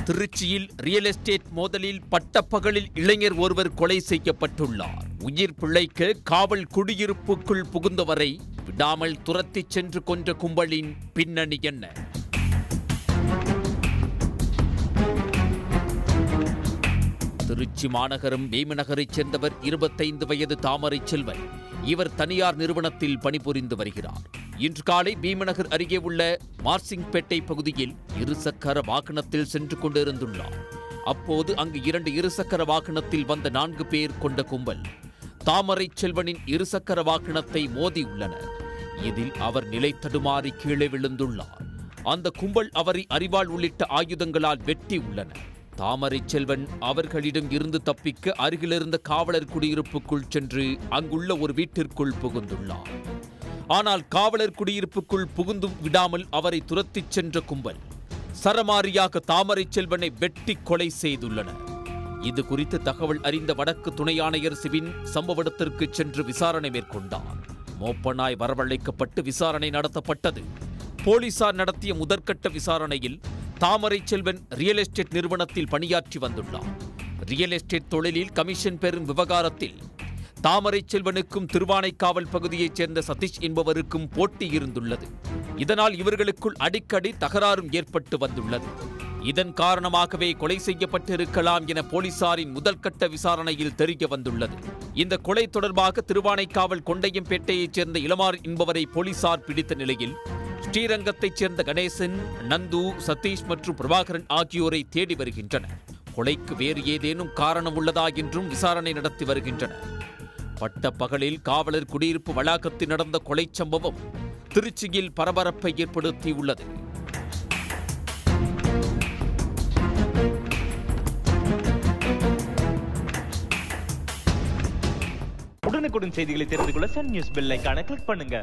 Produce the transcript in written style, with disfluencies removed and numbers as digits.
திருச்சியில் real estate மோதலில் பட்டப்பகலில் இளைஞர் ஒருவர் கொலை செய்யப்பட்டுள்ளார். உயிர் பிழைக்க காவல் குடியிருப்புக்குள் புகுந்தவரை விடாமல் துரத்திச் சென்று கொன்ற கும்பலின் பின்னணி என்ன? திருச்சி மாநகரம் வேமநகரைச் சேர்ந்தவர் 25 வயது தாமரை செல்வன். இவர் தனியார் நிறுவனத்தில் பணிபுரிந்து வருகிறார். இன்று காலை பீமநகர் அருகே உள்ள மார்சிங்பேட்டை பகுதியில் இருசக்கர வாகனத்தில் சென்று கொண்டிருந்துள்ளார். அப்போது அங்கு 2 இருசக்கர வாகனத்தில் வந்த 4 பேர் கொண்ட கும்பல் தாமரை செல்வனின் இருசக்கர வாகனத்தை மோதியுள்ளனர். இதில் அவர் நிலை தடுமாறி கீழே விழுந்துள்ளார். அந்த கும்பல் அவரை அரிவாள் உள்ளிட்ட ஆயுதங்களால் வெட்டி உள்ளனர். தாமரை செல்வன் அவர்களிடம் இருந்து தப்பிக்க அருகிலிருந்த காவலர் குடியிருப்புக்குள் சென்று அங்குள்ள ஒரு வீட்டிற்குள் புகுந்துள்ளார். ஆனால் காவலர் குடியிருப்புக்குள் புகுந்தும் விடாமல் அவரை துரத்திச் சென்ற கும்பல் சரமாரியாக தாமரை செல்வனை வெட்டி கொலை செய்துள்ளனர். இது குறித்து தகவல் அறிந்த வடக்கு துணை ஆணையர் சிவின் சம்பவ இடத்திற்கு சென்று விசாரணை மேற்கொண்டார். மோப்பனாய் வரவழைக்கப்பட்டு விசாரணை நடத்தப்பட்டது. போலீசார் நடத்திய முதற்கட்ட விசாரணையில் தாமரை செல்வன் ரியல் எஸ்டேட் நிறுவனத்தில் பணியாற்றி வந்துள்ளார். ரியல் எஸ்டேட் தொழிலில் கமிஷன் பெறும் விவகாரத்தில் தாமரை செல்வனுக்கும் திருவானைக்காவல் பகுதியைச் சேர்ந்த சதீஷ் என்பவருக்கும் போட்டி இருந்துள்ளது. இதனால் இவர்களுக்குள் அடிக்கடி தகராறும் ஏற்பட்டு வந்துள்ளது. இதன் காரணமாகவே கொலை செய்யப்பட்டிருக்கலாம் என போலீசாரின் முதல்கட்ட விசாரணையில் தெரிய வந்துள்ளது. இந்த கொலை தொடர்பாக திருவானைக்காவல் கொண்டையம்பேட்டையைச் சேர்ந்த இளமார் என்பவரை போலீசார் பிடித்த நிலையில் ஸ்ரீரங்கத்தைச் சேர்ந்த கணேசன், நந்து, சதீஷ் மற்றும் பிரபாகரன் ஆகியோரை தேடி வருகின்றனர். கொலைக்கு வேறு ஏதேனும் காரணம் உள்ளதா என்றும் விசாரணை நடத்தி வருகின்றனர். பட்ட பகலில் காவலர் குடியிருப்பு வளாகத்தில் நடந்த கொலை சம்பவம் திருச்சியில் பரபரப்பை ஏற்படுத்தியுள்ளது. உடனுக்குடன் செய்திகளை தெரிந்து கொள்ள சன் நியூஸ் பெல் ஐகானை கிளிக் பண்ணுங்க.